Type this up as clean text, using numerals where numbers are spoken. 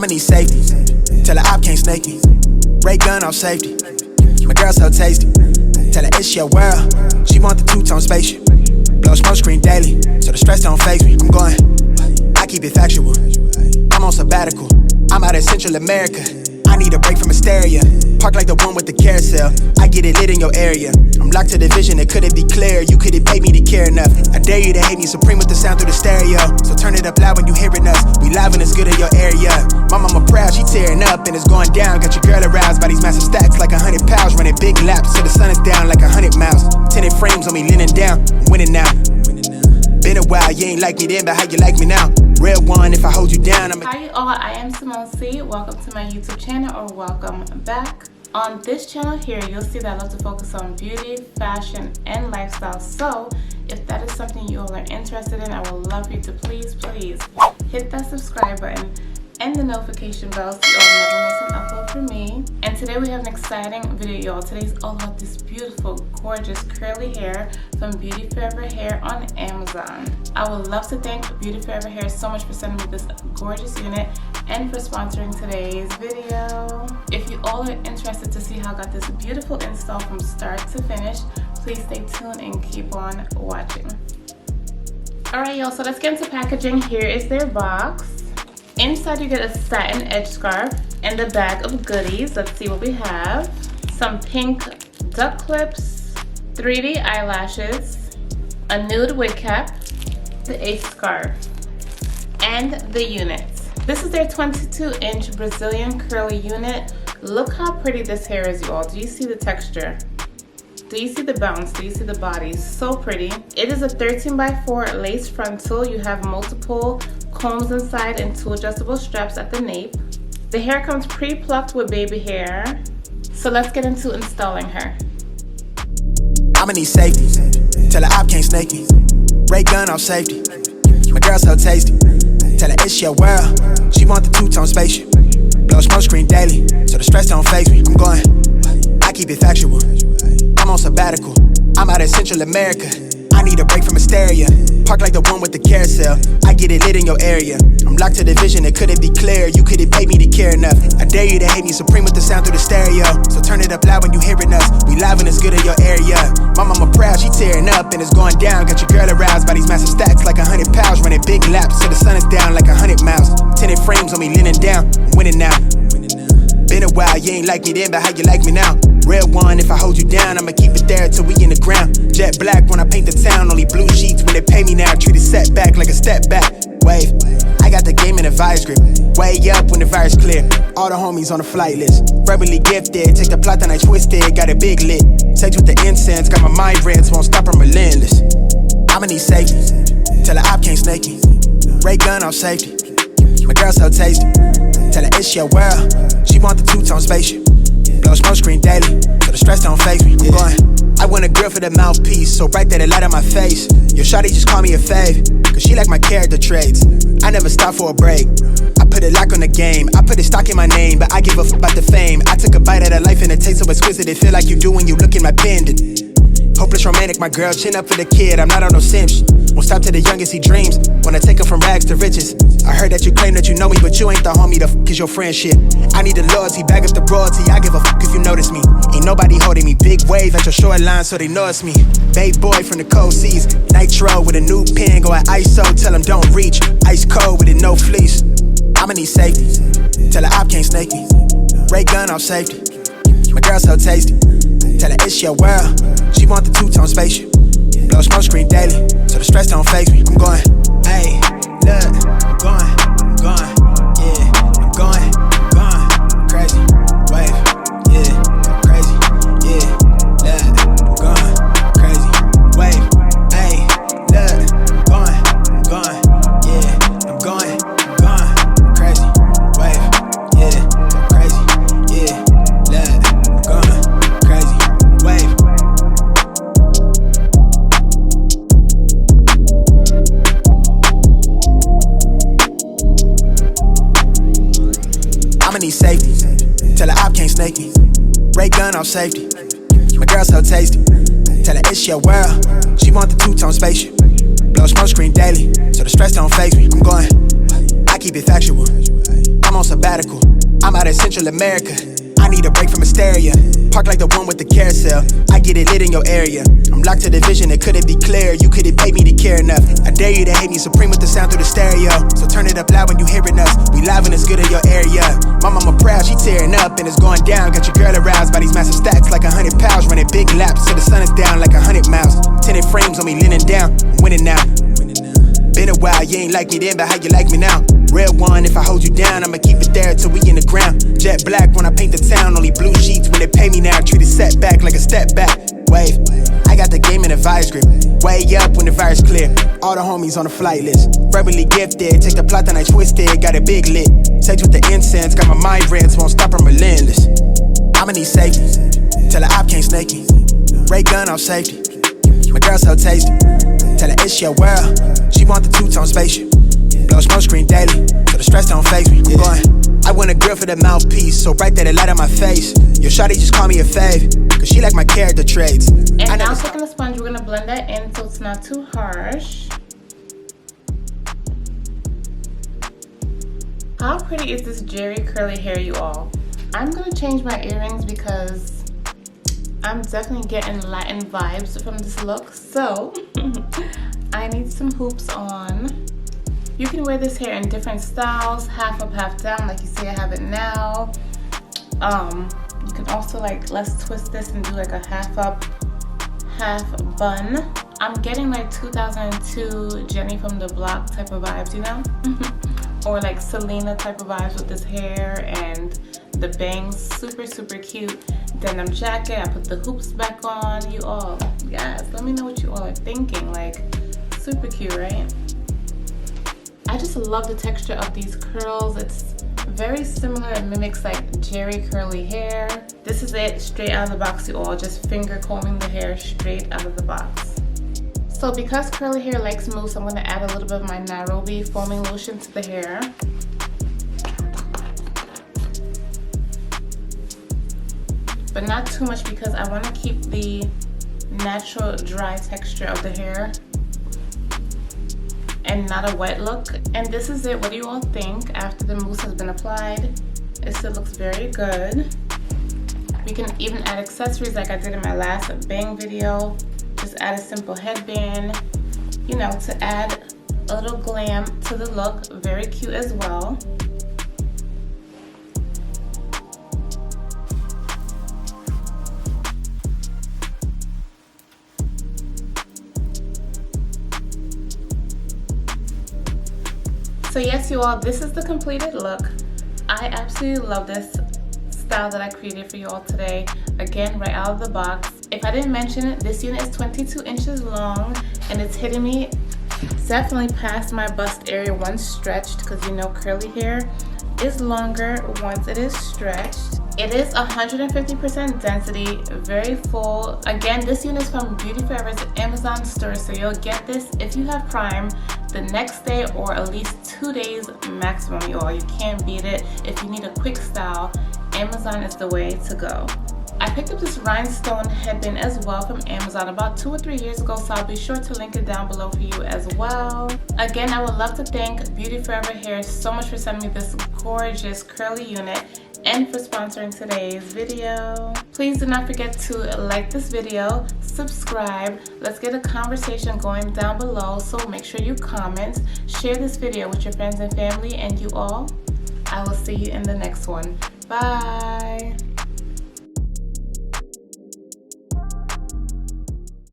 I'ma need safety. Tell her op can't snake me. Ray gun off safety. My girl so tasty. Tell her it's your world. She want the two-tone spaceship. Blow smoke screen daily, so the stress don't faze me. I'm going, I keep it factual. I'm on sabbatical. I'm out in Central America. I need a break from hysteria. Park like the one with the carousel. I get it lit in your area. I'm locked to the vision, it couldn't be clear. You couldn't pay me to care enough. I dare you to hate me supreme with the sound through the stereo. So turn it up loud when you hearing us. We live and it's good in your area. My mama proud, she tearing up and it's going down. Got your girl aroused by these massive stacks like 100 pounds. Running big laps till the sun is down like 100 miles. Tinted frames on me leaning down. I'm winning now. Been a while, you ain't like me then, but how you like me now? Real one, if I hold you down, Hi all, I am iamSimoneC. Welcome to my YouTube channel, or welcome back. On this channel here, you'll see that I love to focus on beauty, fashion, and lifestyle. So if that is something you all are interested in, I would love for you to please hit that subscribe button and the notification bell so you'll never miss an upload from me. And today we have an exciting video, y'all. Today's all about this beautiful, gorgeous, curly hair from Beauty Forever Hair on Amazon. I would love to thank Beauty Forever Hair so much for sending me this gorgeous unit and for sponsoring today's video. If you all are interested to see how I got this beautiful install from start to finish, please stay tuned and keep on watching. Alright y'all, so let's get into packaging. Here is their box. Inside you get a satin edge scarf and a bag of goodies. Let's see what we have. Some pink duck clips, 3D eyelashes, a nude wig cap, the ace scarf, and the units. This is their 22-inch Brazilian curly unit. Look how pretty this hair is, you all. Do you see the texture? Do you see the bounce? Do you see the body? So pretty. It is a 13x4 lace frontal. You have multiple combs inside and 2 adjustable straps at the nape. The hair comes pre-plucked with baby hair. So let's get into installing her. I'ma need safety. Tell her op can't snake me. Ray gun off safety. My girl so tasty. Tell her it's your world. She want the two-tone spaceship. Blow smoke screen daily, so the stress don't faze me. I'm going, I keep it factual. I'm on sabbatical. I'm out in Central America. I need a break from hysteria. Park like the one with the carousel. I get it lit in your area. I'm locked to the vision, it couldn't be clear. You couldn't pay me to care enough. I dare you to hate me supreme with the sound through the stereo. So turn it up loud when you hearing us. We live and it's good in your area. My mama proud, she tearing up and it's going down. Got your girl aroused by these massive stacks like 100 pounds. Running big laps till the sun is down like 100 miles. Tinted frames on me leaning down. I'm winning now. Been a while, you ain't like me then, but how you like me now? Real one, if I hold you down, I'ma keep it there till we in the ground. Jet black when I paint the town, only blue sheets when they pay me now. Treat it setback like a step back. Wave, I got the game in a vice grip. Way up when the virus clear. All the homies on the flight list. Verbally gifted, take the plot and I twist it. Got it big lit. Sex with the incense, got my mind rents, won't stop, I'm relentless. I'ma need safety. Tell her op can't snake me. Ray gun off safety. My girl so tasty. Tell her it's your world. She want the two-tone spaceship. Blow smoke screen daily, so the stress don't faze me. I'm going, I want a girl for the mouthpiece, so bright that it light on my face. Your shawty just call me a fave, cause she like my character traits. I never stop for a break. I put a lock on the game. I put a stock in my name, but I give a f about the fame. I took a bite out of life and it tastes so exquisite. It feel like you do when you look in my pendant. Hopeless romantic, my girl, chin up for the kid. I'm not on no simps. Won't stop till the youngest he dreams. Wanna take him from rags to riches. I heard that you claim that you know me, but you ain't the homie, the f is your friendship. I need the loyalty, bag up the royalty. I give a f if you notice me. Ain't nobody holding me. Big wave at your shoreline, so they know it's me. Babe boy from the cold seas. Nitro with a new pen, go at ISO, tell him don't reach. Ice cold with it, no fleece. I'ma need safety. Tell her op can't snake me. Ray gun off safety. My girl so tasty. Tell her it's your world. She want the two-tone spaceship. Blow smoke screen daily, so the stress don't faze me. I'm going, hey, look, I'm going, yeah, I'm going, crazy, wave, yeah, crazy, yeah, look, I'm going, crazy, wave, hey, look, I'm going, yeah, I'm going, crazy, wave, yeah, crazy, yeah, look, I'm going, crazy, wave. I'ma need safety. Tell her op can't snake me. Ray gun off safety. My girl so tasty. Tell her it's your world. She want the two-tone spaceship. Blow smoke screen daily, so the stress don't faze me. I'm going, I keep it factual. I'm on sabbatical. I'm out in Central America. I need a break from hysteria. Park like the one with the carousel. I get it lit in your area. I'm locked to the vision, it couldn't be clear. You couldn't pay me to care enough. I dare you to hate me supreme with the sound through the stereo. So turn it up loud when you hearing us. We live and it's good in your area. My mama proud, she tearing up and it's going down. Got your girl aroused by these massive stacks like 100 pounds. Running big laps till the sun is down like 100 miles. Tinted frames on me leaning down. I'm winning now. Been a while, you ain't like me then, but how you like me now? Real one, if I hold you down, I'ma keep it there till we in the ground. Jet black when I paint the town, only blue sheets when they pay me now. Treat it setback like a step back. Wave, I got the game in a vice grip. Way up when the virus clear. All the homies on the flight list. Verbally gifted, take the plot and I twist it. Got it big lit. Sex with the incense, got my mind rents, won't stop, I'm relentless. I'ma need safety, till the op can't snake me. Ray gun off safety. My girl so tasty. Tell her it's your world. She want the two-tone spaceship. Blow smoke screen daily, so the stress don't faze me. I'm going. I want a grill for the mouthpiece, so bright that it light on my face. Your shawty just call me a fave, cause she like my character traits. And now taking the sponge, we're gonna blend that in so it's not too harsh. How pretty is this Jerry curly hair, you all? I'm gonna change my earrings because I'm definitely getting Latin vibes from this look, so I need some hoops on. You can wear this hair in different styles, half up, half down, like you see I have it now. You can also let's twist this and do like a half up, half bun. I'm getting like 2002 Jenny from the Block type of vibes, you know? Or like Selena type of vibes with this hair and the bangs, super, super cute. Denim jacket, I put the hoops back on. You all, yes, let me know what you all are thinking. Like, super cute, right? I just love the texture of these curls. It's very similar, it mimics like Jerry curly hair. This is it straight out of the box, you all. Just finger combing the hair straight out of the box. So because curly hair likes mousse, I'm going to add a little bit of my Nairobi foaming lotion to the hair. But not too much because I want to keep the natural dry texture of the hair and not a wet look. And this is it. What do you all think after the mousse has been applied? It still looks very good. We can even add accessories like I did in my last bang video. Just add a simple headband, you know, to add a little glam to the look. Very cute as well. So yes, you all, this is the completed look. I absolutely love this style that I created for you all today. Again, right out of the box. If I didn't mention it, this unit is 22 inches long and it's hitting me definitely past my bust area once stretched, because you know curly hair is longer once it is stretched. It is 150% density, very full. Again, this unit is from Beauty Forever's Amazon store, so you'll get this if you have Prime the next day or at least 2 days maximum, you all. You can't beat it. If you need a quick style, Amazon is the way to go. I picked up this Rhinestone headband as well from Amazon about 2 or 3 years ago, so I'll be sure to link it down below for you as well. Again, I would love to thank Beauty Forever Hair so much for sending me this gorgeous curly unit and for sponsoring today's video. Please do not forget to like this video, subscribe. Let's get a conversation going down below, so make sure you comment, share this video with your friends and family, and you all, I will see you in the next one. Bye.